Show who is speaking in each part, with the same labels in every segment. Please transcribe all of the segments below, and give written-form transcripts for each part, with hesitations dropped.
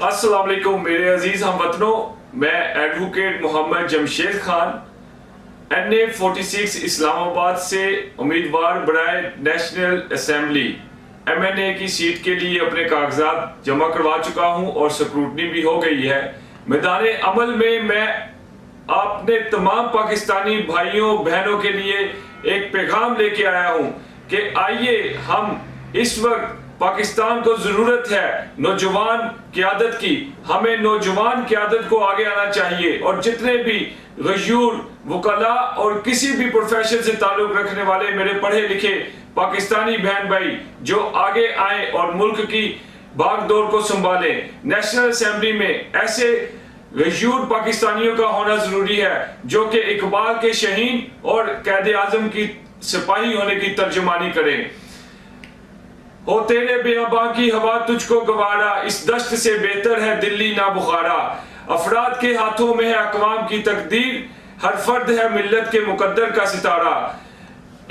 Speaker 1: अस्सलाम वालेकुम मेरे अजीज हम वतनों, मैं एडवोकेट मोहम्मद जमशेद खान NA 46 इस्लामाबाद से उम्मीदवार बराए नेशनल असेंबली MNA की सीट के लिए अपने कागजात जमा करवा चुका हूं और स्क्रूटनी भी हो गई है। मैदान अमल में मैं अपने तमाम पाकिस्तानी भाइयों बहनों के लिए एक पैगाम लेके आया हूं कि आइए हम इस वक्त पाकिस्तान को जरूरत है नौजवान क़यादत की। हमें नौजवान क़यादत को आगे आना चाहिए और जितने भी गयूर वकला और किसी भी प्रोफेशन से ताल्लुक रखने वाले मेरे पढ़े लिखे पाकिस्तानी बहन भाई जो आगे आए और मुल्क की भागदौड़ को संभालें। नेशनल असेंबली में ऐसे गयूर पाकिस्तानियों का होना जरूरी है जो कि इकबाल के शहीन और कैद आजम की सिपाही होने की तर्जुमानी करें। हो तेरे बेअबा की हवा तुझको गवारा, इस दश्त से बेहतर है दिल्ली ना बुखारा। अफराद के हाथों में है अक़वाम की तकदीर, हर फर्द है मिल्लत के मुकद्दर का सितारा।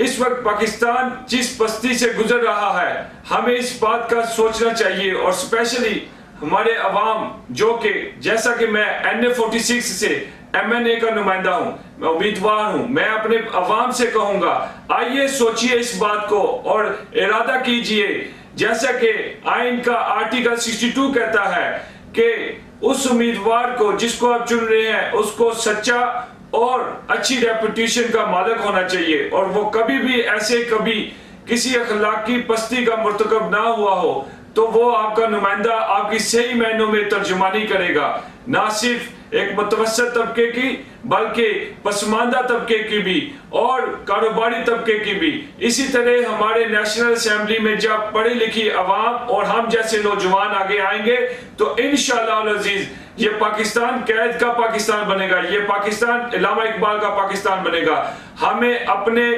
Speaker 1: इस वक्त पाकिस्तान जिस पस्ती से गुजर रहा है हमें इस बात का सोचना चाहिए और स्पेशली हमारे अवाम जो कि जैसा कि मैं NA 46 से MNA का नुमाइंदा हूं, मैं उम्मीदवार हूं, मैं अपने अवाम से कहूंगा आइए सोचिए इस बात को और इरादा कीजिए जैसा कि आइन का आर्टिकल 62 कहता है कि उस उम्मीदवार को जिसको आप चुन रहे हैं उसको सच्चा और अच्छी रेपुटेशन का मालिक होना चाहिए और वो कभी भी ऐसे कभी किसी अखलाकी पस्ती का मुर्तकब ना हुआ हो तो वो आपका नुमाइंदा आपकी सही मायनों में तर्जुमानी करेगा, ना सिर्फ एक मुतवस्सित तबके की बल्कि पसमानदा तबके की भी और कारोबारी तबके की भी। इसी तरह हमारे नेशनल असेंबली में जब पढ़ी लिखी अवाम और हम जैसे नौजवान आगे आएंगे तो इंशाअल्लाह अजीज ये पाकिस्तान कैद का पाकिस्तान बनेगा, ये पाकिस्तान इलामा इकबाल का पाकिस्तान बनेगा। हमें अपने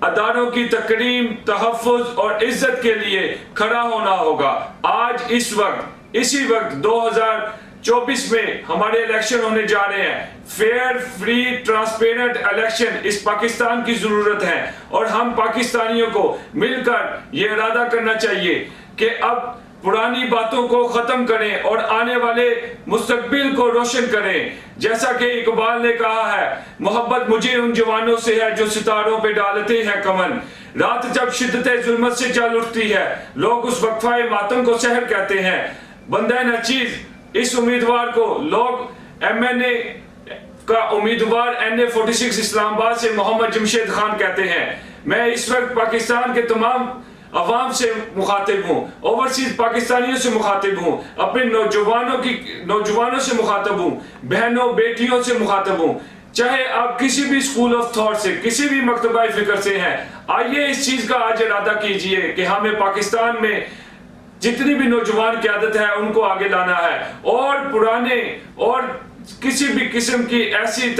Speaker 1: अदारों की तकरीम, तहफ़्फ़ुज़ और इज्जत के लिए खड़ा होना होगा। आज इस वक्त इसी वक्त 2024 में हमारे इलेक्शन होने जा रहे हैं। फेयर, फ्री, ट्रांसपेरेंट इलेक्शन इस पाकिस्तान की जरूरत है और हम पाकिस्तानियों को मिलकर ये इरादा करना चाहिए कि अब पुरानी बातों को खत्म करें और आने वाले मुस्तकबिल को रोशन करें। जैसा कि इकबाल ने कहा है, मोहब्बत मुझे उन जवानों से है जो सितारों पे डालते हैं कमन। रात जब शिद्दत जुल्मत से जल उठती है लोग उस वक्फाए मातम को सहर कहते हैं। बंदा नचीज इस उम्मीदवार को लोग MNA का उम्मीदवार NA 46 इस्लामाबाद से मोहम्मद जमशेद खान कहते हैं। मैं इस वक्त पाकिस्तान के तमाम अवाम से मुखातिब हूँ, ओवरसीज पाकिस्तानियों से मुखातिब हूँ, अपने नौजवानों से मुखातिब हूँ, बहनों बेटियों से मुखातिब हूँ। चाहे आप किसी भी स्कूल ऑफ थॉट से, किसी भी मकतबा फिक्र से हैं, आइए इस चीज का आज इरादा कीजिए कि हमें पाकिस्तान में जितनी भी नौजवान क़यादत है उनको आगे लाना है और पुराने और किसी भी किस्म की ऐसी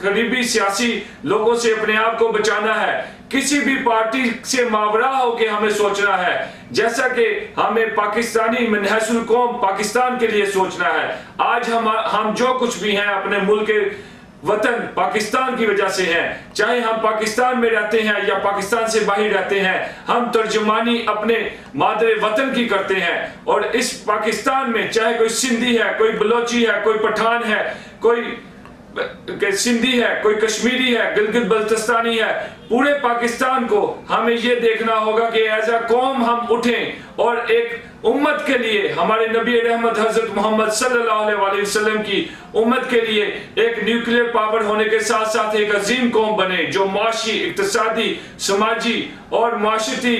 Speaker 1: गरीबी सियासी लोगों से अपने आप को बचाना है। किसी भी पार्टी से मावरा होकर हमें सोचना है जैसा कि हमें पाकिस्तानी मनहसुल कौम पाकिस्तान के लिए सोचना है। आज हम जो कुछ भी हैं अपने मुल्क के वतन पाकिस्तान की वजह से है। चाहे हम पाकिस्तान में रहते हैं या पाकिस्तान से बाहर रहते हैं, हम तर्जुमानी अपने मादरे वतन की करते हैं और इस पाकिस्तान में चाहे कोई सिंधी है, कोई बलोची है, कोई पठान है, कोई सिंधी है, कोई कश्मीरी है, गिलगित बल्तिस्तानी है, पूरे पाकिस्तान को हमें यह देखना होगा कि एज अ कौम हम उठें और एक उम्मत के लिए हमारे नबी रहमत हजरत मोहम्मद सल्लल्लाहु अलैहि वसल्लम की उम्मत के लिए एक न्यूक्लियर पावर होने के साथ साथ एक अजीम कौम बने जो माशी, इक्तिसादी, समाजी और माशरती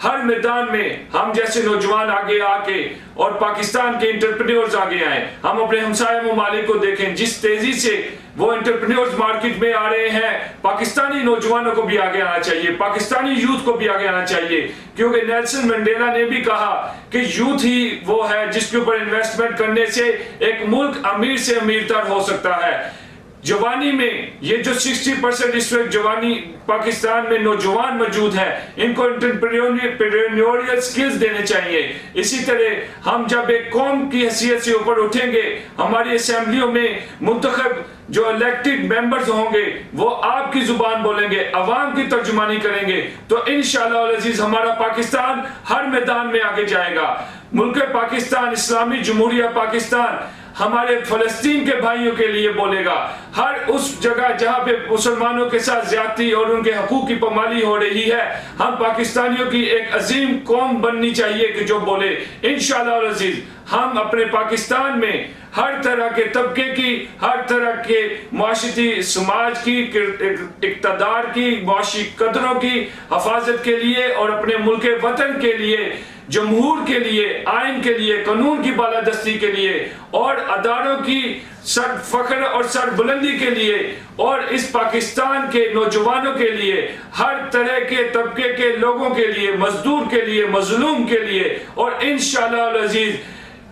Speaker 1: हर मैदान में हम जैसे नौजवान आगे आके और पाकिस्तान के एंटरप्रेन्योर्स आगे आए। हम अपने हमसाया ममालिक को देखें जिस तेजी से वो एंटरप्रेन्योर्स मार्केट में आ रहे हैं। पाकिस्तानी नौजवानों को भी आगे आना चाहिए, पाकिस्तानी यूथ को भी आगे आना चाहिए, क्योंकि नेल्सन मंडेला ने भी कहा कि यूथ ही वो है जिसके ऊपर इन्वेस्टमेंट करने से एक मुल्क अमीर से अमीर तर हो सकता है। जवानी में ये जो 60% इस वक्त जवानी पाकिस्तान में नौजवान मौजूद हैं, इनको एंटरप्रेन्योरियल स्किल्स देने चाहिए। इसी तरह हम जब एक कौम की हैसियत से ऊपर उठेंगे, हमारी असेंबलियों में मुंतखब जो इलेक्टेड मेंबर्स होंगे वो आपकी जुबान बोलेंगे, अवाम की तर्जुमानी करेंगे, तो इंशाअल्लाह अज़ीज हमारा पाकिस्तान हर मैदान में आगे जाएगा। मुल्क पाकिस्तान, इस्लामी जमहूरिया पाकिस्तान हमारे फ़लस्तीन के भाइयों के लिए बोलेगा। हर उस जगह जहाँ पे मुसलमानों के साथ ज्यादती और उनके हकूक़ की पामाली हो रही है, हम पाकिस्तानियों की एक अजीम कौम बननी चाहिए कि जो बोले इंशाअल्लाह अज़ीज़ हम अपने पाकिस्तान में हर तरह के तबके की, हर तरह के माशरती समाज की, इक़्तिदार की, माशी कदरों की हफाजत के लिए और अपने मुल्क वतन के लिए, जमहूर के लिए, आइन के लिए, कानून की बालादस्ती के लिए और अदारों की सर फख्र और सर बुलंदी के लिए और इस पाकिस्तान के नौजवानों के लिए, हर तरह के तबके के लोगों के लिए, मजदूर के लिए, मजलूम के लिए और इंशाअल्लाह अज़ीज़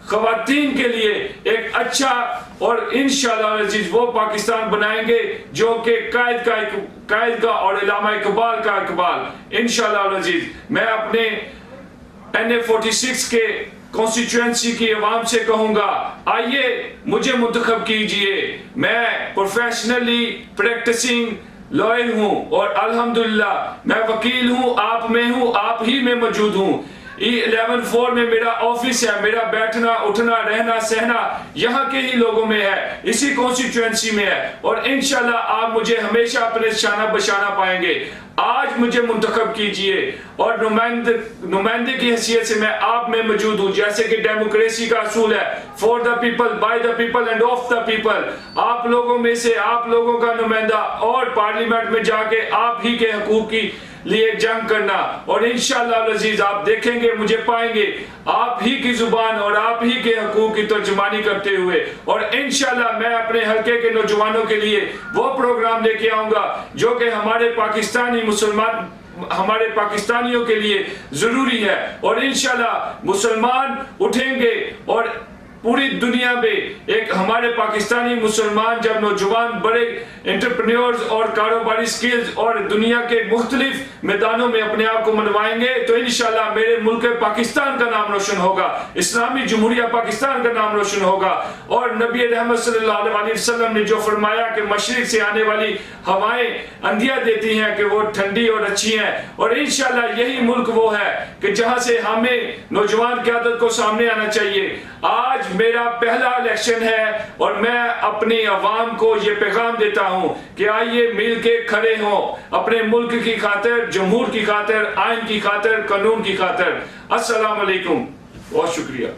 Speaker 1: ख़वातीन के लिए एक अच्छा और इंशाअल्लाह अज़ीज़ वो पाकिस्तान बनाएंगे जो कि कायद का और इलामा इकबाल का इकबाल। इंशाअल्लाह अज़ीज़ मैं अपने NA46 के कॉन्स्टिट्यूएंसी की आवाम से कहूँगा, आइए मुझे मुंतखब कीजिए। मैं प्रोफेशनली प्रैक्टिसिंग लॉयर हूँ और अल्हम्दुलिल्लाह मैं वकील हूँ, आप में हूँ, आप ही में मौजूद हूँ। E11 में मेरा ऑफिस है, मेरा बैठना उठना रहना सहना यहाँ के ही लोगों में है, इसी कॉन्स्टिट्यूएंसी में है और इंशाल्लाह आप मुझे हमेशा अपने शाना बशाना पाएंगे। आज मुझे मुंतखब कीजिए और नुमाइंदे की हैसियत से मैं आप में मौजूद हूँ। जैसे कि डेमोक्रेसी का असूल है, for the people, by the people end of the people. आप लोगों में से आप लोगों का नुमाइंदा और पार्लियामेंट में जाके आप ही के हकूक की लिए जंग करना और इंशाअल्लाह अज़ीज़ आप देखेंगे मुझे पाएंगे आप ही की जुबान और आप ही के हकूक की तर्जुमानी करते हुए। और इंशाअल्लाह मैं अपने हल्के के नौजवानों के लिए वो प्रोग्राम लेके आऊंगा जो कि हमारे पाकिस्तानियों के लिए जरूरी है और इंशाअल्लाह मुसलमान उठेंगे और पूरी दुनिया में एक हमारे पाकिस्तानी मुसलमान जब नौजवान बड़े एंटरप्रेन्योर्स और कारोबारी स्किल्स और दुनिया के मुख्तलिफ मैदानों में अपने आप को मनवाएंगे तो इंशाअल्लाह मेरे मुल्क पाकिस्तान का नाम रोशन होगा, इस्लामी जमहूरिया पाकिस्तान का नाम रोशन होगा। और नबी रहमत सल्लल्लाहु अलैहि वसल्लम ने जो फरमाया कि मशरिक से आने वाली हवाएं अंधिया देती हैं कि वो ठंडी और अच्छी हैं और इंशाअल्लाह यही मुल्क वो है कि जहां से हमें नौजवान क़यादत को सामने आना चाहिए। आज मेरा पहला इलेक्शन है और मैं अपनी आवाम को ये पैगाम देता हूं कि आइए मिल के खड़े हों अपने मुल्क की खातिर, जमहूर की खातिर, आइन की खातिर, कानून की खातिर। अस्सलाम वालेकुम, बहुत शुक्रिया।